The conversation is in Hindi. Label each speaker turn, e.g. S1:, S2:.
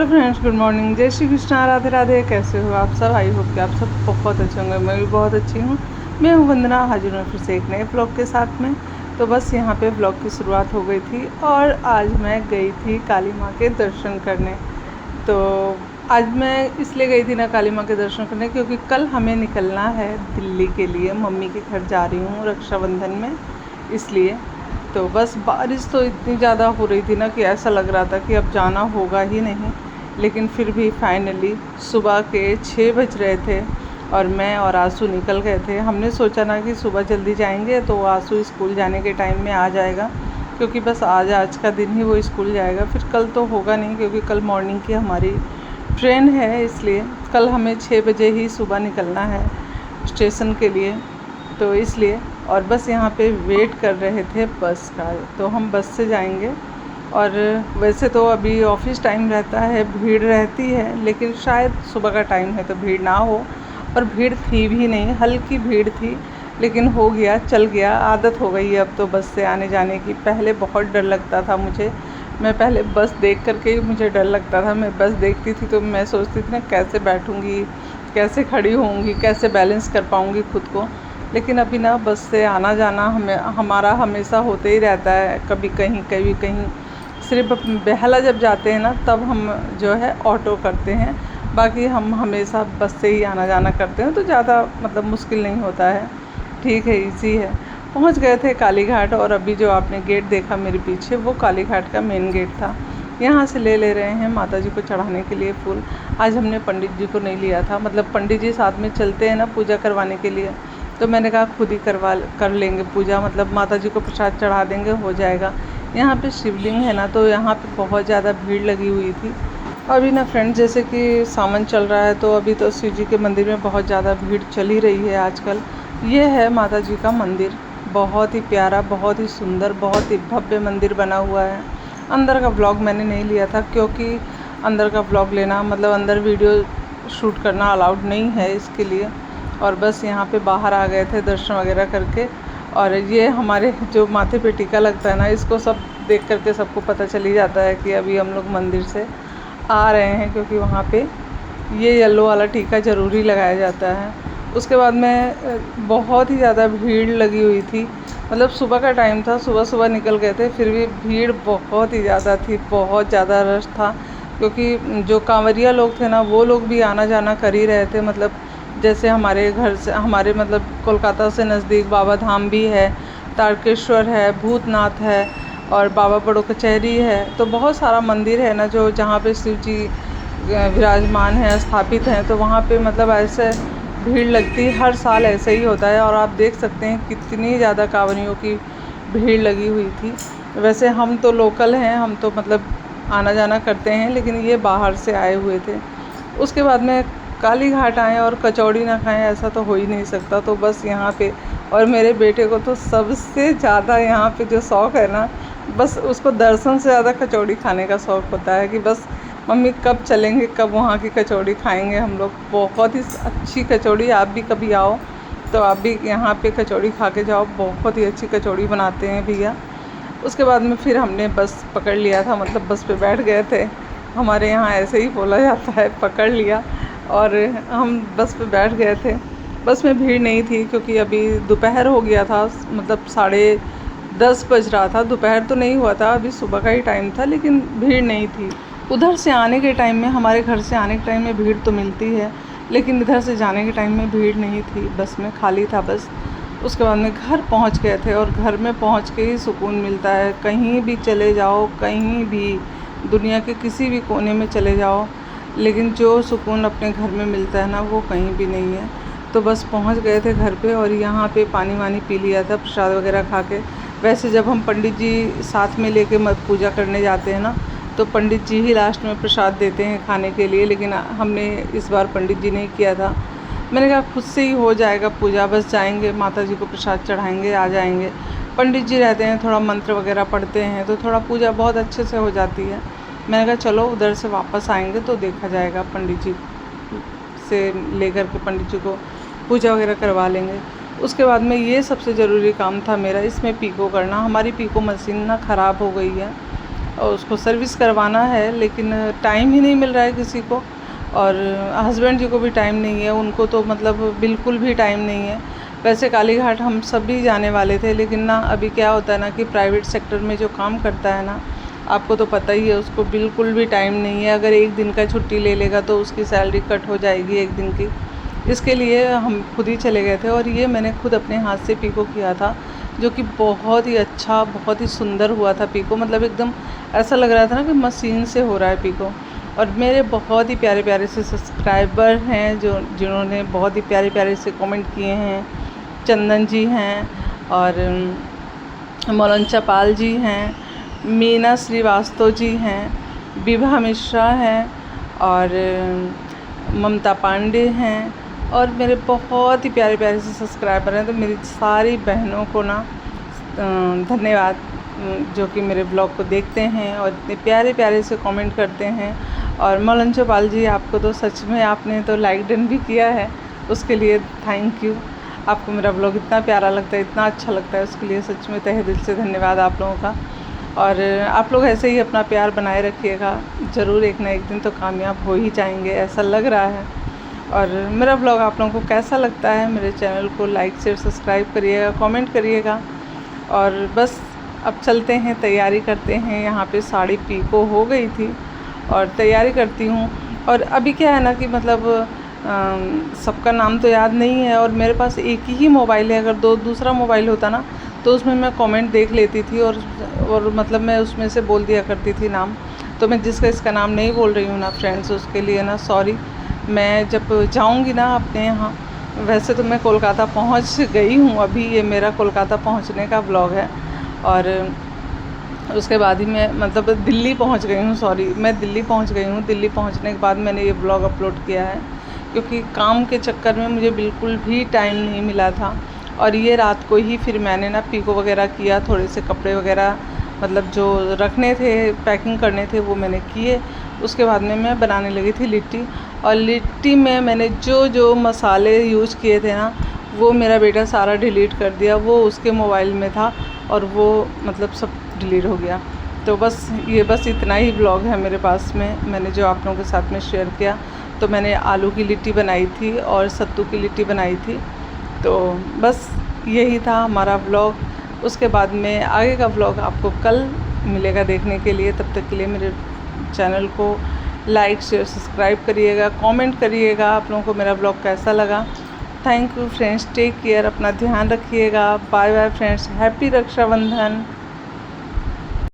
S1: हेलो फ्रेंड्स, गुड मॉर्निंग, जय श्री कृष्णा, राधे राधे। कैसे हो आप सब? आई होप कि आप सब बहुत अच्छे होंगे। मैं भी बहुत अच्छी हूँ। मैं हूँ वंदना, हाजिर हूँ फिर से एक नए ब्लॉग के साथ में। तो बस यहाँ पे ब्लॉग की शुरुआत हो गई थी और आज मैं गई थी काली माँ के दर्शन करने। तो आज मैं इसलिए गई थी ना काली माँ के दर्शन करने, क्योंकि कल हमें निकलना है दिल्ली के लिए। मम्मी के घर जा रही हूँ रक्षाबंधन में, इसलिए। तो बस बारिश तो इतनी ज़्यादा हो रही थी ना कि ऐसा लग रहा था कि अब जाना होगा ही नहीं। लेकिन फिर भी फाइनली सुबह के 6 बज रहे थे और मैं और आंसू निकल गए थे। हमने सोचा ना कि सुबह जल्दी जाएंगे तो आंसू स्कूल जाने के टाइम में आ जाएगा, क्योंकि बस आज का दिन ही वो स्कूल जाएगा। फिर कल तो होगा नहीं, क्योंकि कल मॉर्निंग की हमारी ट्रेन है, इसलिए कल हमें 6 बजे ही सुबह निकलना है स्टेशन के लिए। तो इसलिए और बस यहाँ पे वेट कर रहे थे बस का। तो हम बस से जाएंगे। और वैसे तो अभी ऑफिस टाइम रहता है, भीड़ रहती है, लेकिन शायद सुबह का टाइम है तो भीड़ ना हो। और भीड़ थी भी नहीं, हल्की भीड़ थी, लेकिन हो गया, चल गया, आदत हो गई है अब तो बस से आने जाने की। पहले बहुत डर लगता था मुझे। मैं पहले बस देख करके ही मुझे डर लगता था। मैं बस देखती थी तो मैं सोचती थी ना कैसे बैठूँगी, कैसे खड़ी होऊंगी, कैसे बैलेंस कर पाऊँगी खुद को। लेकिन अभी ना बस से आना जाना हमारा हमेशा होते ही रहता है, कभी कहीं कभी कहीं। सिर्फ बेहला जब जाते हैं ना तब हम जो है ऑटो करते हैं, बाकी हम हमेशा बस से ही आना जाना करते हैं। तो ज़्यादा मतलब मुश्किल नहीं होता है, ठीक है, इजी है। पहुंच गए थे काली घाट। और अभी जो आपने गेट देखा मेरे पीछे, वो काली घाट का मेन गेट था। यहाँ से ले रहे हैं माता जी को चढ़ाने के लिए फूल। आज हमने पंडित जी को नहीं लिया था, मतलब पंडित जी साथ में चलते हैं ना पूजा करवाने के लिए। तो मैंने कहा खुद ही कर लेंगे पूजा, मतलब माता जी को प्रसाद चढ़ा देंगे, हो जाएगा। यहाँ पे शिवलिंग है ना, तो यहाँ पे बहुत ज़्यादा भीड़ लगी हुई थी। अभी ना फ्रेंड्स, जैसे कि सावन चल रहा है, तो अभी तो शिव जी के मंदिर में बहुत ज़्यादा भीड़ चल ही रही है आजकल। ये है माता जी का मंदिर, बहुत ही प्यारा, बहुत ही सुंदर, बहुत ही भव्य मंदिर बना हुआ है। अंदर का व्लॉग मैंने नहीं लिया था, क्योंकि अंदर का व्लॉग लेना मतलब अंदर वीडियो शूट करना अलाउड नहीं है, इसके लिए। और बस यहाँ पे बाहर आ गए थे दर्शन वगैरह करके। और ये हमारे जो माथे पे टीका लगता है ना, इसको सब देख करके सबको पता चल ही जाता है कि अभी हम लोग मंदिर से आ रहे हैं, क्योंकि वहाँ पे ये येलो वाला टीका ज़रूरी लगाया जाता है। उसके बाद में बहुत ही ज़्यादा भीड़ लगी हुई थी, मतलब सुबह का टाइम था, सुबह सुबह निकल गए थे, फिर भी भीड़ बहुत ही ज़्यादा थी, बहुत ज़्यादा रश था। क्योंकि जो कांवरिया लोग थे ना, वो लोग भी आना जाना कर ही रहे थे। मतलब जैसे हमारे घर से, हमारे मतलब कोलकाता से नज़दीक बाबा धाम भी है, तारकेश्वर है, भूतनाथ है और बाबा बड़ो कचहरी है। तो बहुत सारा मंदिर है ना जो जहाँ पे शिव जी विराजमान हैं, स्थापित हैं। तो वहाँ पे मतलब ऐसे भीड़ लगती, हर साल ऐसे ही होता है। और आप देख सकते हैं कितनी ज़्यादा कांवरियों की भीड़ लगी हुई थी। वैसे हम तो लोकल हैं, हम तो मतलब आना जाना करते हैं, लेकिन ये बाहर से आए हुए थे। उसके बाद में काली घाट आएँ और कचौड़ी ना खाएं, ऐसा तो हो ही नहीं सकता। तो बस यहाँ पे, और मेरे बेटे को तो सबसे ज़्यादा यहाँ पे जो शौक़ है ना, बस उसको दर्शन से ज़्यादा कचौड़ी खाने का शौक़ होता है कि बस मम्मी कब चलेंगे, कब वहाँ की कचौड़ी खाएंगे हम लोग। बहुत ही अच्छी कचौड़ी, आप भी कभी आओ तो आप भी यहाँ पे कचौड़ी खा के जाओ, बहुत ही अच्छी कचौड़ी बनाते हैं भैया। उसके बाद में फिर हमने बस पकड़ लिया था, मतलब बस पे बैठ गए थे। हमारे यहाँ ऐसे ही बोला जाता है, पकड़ लिया। और हम बस पे बैठ गए थे। बस में भीड़ नहीं थी, क्योंकि अभी दोपहर हो गया था, मतलब 10:30 बज रहा था। दोपहर तो नहीं हुआ था, अभी सुबह का ही टाइम था, लेकिन भीड़ नहीं थी। उधर से आने के टाइम में, हमारे घर से आने के टाइम में भीड़ तो मिलती है, लेकिन इधर से जाने के टाइम में भीड़ नहीं थी, बस में खाली था बस। उसके बाद में घर पहुंच गए थे, और घर में पहुंच के ही सुकून मिलता है। कहीं भी चले जाओ, कहीं भी दुनिया के किसी भी कोने में चले जाओ, लेकिन जो सुकून अपने घर में मिलता है ना, वो कहीं भी नहीं है। तो बस पहुंच गए थे घर पे, और यहाँ पे पानी वानी पी लिया था, प्रसाद वगैरह खा के। वैसे जब हम पंडित जी साथ में लेके पूजा करने जाते हैं ना, तो पंडित जी ही लास्ट में प्रसाद देते हैं खाने के लिए, लेकिन हमने इस बार पंडित जी नहीं किया था। मैंने कहा खुद से ही हो जाएगा पूजा, बस जाएंगे माता जी को प्रसाद चढ़ाएंगे, आ जाएंगे। पंडित जी रहते हैं, थोड़ा मंत्र वगैरह पढ़ते हैं, तो थोड़ा पूजा बहुत अच्छे से हो जाती है। मैंने कहा चलो उधर से वापस आएंगे तो देखा जाएगा, पंडित जी से लेकर के पंडित जी को पूजा वगैरह करवा लेंगे। उसके बाद में ये सबसे ज़रूरी काम था मेरा, इसमें पीको करना। हमारी पीको मशीन ना ख़राब हो गई है, और उसको सर्विस करवाना है, लेकिन टाइम ही नहीं मिल रहा है किसी को, और हस्बैंड जी को भी टाइम नहीं है, उनको तो मतलब बिल्कुल भी टाइम नहीं है। वैसे कालीघाट हम सभी जाने वाले थे, लेकिन ना अभी क्या होता है ना कि प्राइवेट सेक्टर में जो काम करता है ना, आपको तो पता ही है, उसको बिल्कुल भी टाइम नहीं है। अगर एक दिन का छुट्टी ले लेगा तो उसकी सैलरी कट हो जाएगी एक दिन की। इसके लिए हम खुद ही चले गए थे, और ये मैंने खुद अपने हाथ से पीको किया था, जो कि बहुत ही अच्छा, बहुत ही सुंदर हुआ था पीको। मतलब एकदम ऐसा लग रहा था ना कि मशीन से हो रहा है पीको। और मेरे बहुत ही प्यारे प्यारे से सब्सक्राइबर हैं जिन्होंने बहुत ही प्यारे प्यारे से कमेंट किए हैं। चंदन जी हैं, और मोलंचा पाल जी हैं, मीना श्रीवास्तव जी हैं, विभा मिश्रा हैं, और ममता पांडे हैं, और मेरे बहुत ही प्यारे प्यारे से सब्सक्राइबर हैं। तो मेरी सारी बहनों को ना धन्यवाद, जो कि मेरे ब्लॉग को देखते हैं और इतने प्यारे प्यारे से कमेंट करते हैं। और मोलंचा पाल जी, आपको तो सच में आपने तो लाइक डन भी किया है, उसके लिए थैंक यू। आपको मेरा ब्लॉग इतना प्यारा लगता है, इतना अच्छा लगता है, उसके लिए सच में तहे दिल से धन्यवाद आप लोगों का। और आप लोग ऐसे ही अपना प्यार बनाए रखिएगा, ज़रूर एक ना एक दिन तो कामयाब हो ही जाएंगे, ऐसा लग रहा है। और मेरा ब्लॉग आप लोगों को कैसा लगता है, मेरे चैनल को लाइक शेयर सब्सक्राइब करिएगा, कमेंट करिएगा। और बस अब चलते हैं, तैयारी करते हैं। यहाँ पे साड़ी पीको हो गई थी और तैयारी करती हूँ। और अभी क्या है ना कि मतलब सबका नाम तो याद नहीं है, और मेरे पास एक ही मोबाइल है। अगर दूसरा मोबाइल होता ना तो उसमें मैं कमेंट देख लेती थी, और मतलब मैं उसमें से बोल दिया करती थी नाम। तो मैं इसका नाम नहीं बोल रही हूँ ना फ्रेंड्स, उसके लिए ना सॉरी। मैं जब जाऊँगी ना अपने यहाँ, वैसे तो मैं कोलकाता पहुँच गई हूँ अभी, ये मेरा कोलकाता पहुँचने का ब्लॉग है। और उसके बाद ही मैं मतलब दिल्ली पहुँच गई हूँ, सॉरी, मैं दिल्ली पहुँच गई हूँ। दिल्ली पहुँचने के बाद मैंने ये ब्लॉग अपलोड किया है, क्योंकि काम के चक्कर में मुझे बिल्कुल भी टाइम नहीं मिला था। और ये रात को ही फिर मैंने ना पीको वगैरह किया, थोड़े से कपड़े वगैरह मतलब जो रखने थे, पैकिंग करने थे, वो मैंने किए। उसके बाद में मैं बनाने लगी थी लिट्टी। और लिट्टी में मैंने जो जो मसाले यूज़ किए थे ना, वो मेरा बेटा सारा डिलीट कर दिया, वो उसके मोबाइल में था और वो मतलब सब डिलीट हो गया। तो बस इतना ही ब्लॉग है मेरे पास में, मैंने जो आप लोगों के साथ में शेयर किया। तो मैंने आलू की लिट्टी बनाई थी और सत्तू की लिट्टी बनाई थी। तो बस यही था हमारा ब्लॉग। उसके बाद में आगे का ब्लॉग आपको कल मिलेगा देखने के लिए। तब तक के लिए मेरे चैनल को लाइक शेयर सब्सक्राइब करिएगा, कमेंट करिएगा आप लोगों को मेरा ब्लॉग कैसा लगा। Thank you friends, take care, अपना ध्यान रखिएगा। Bye bye friends, happy Rakshabandhan.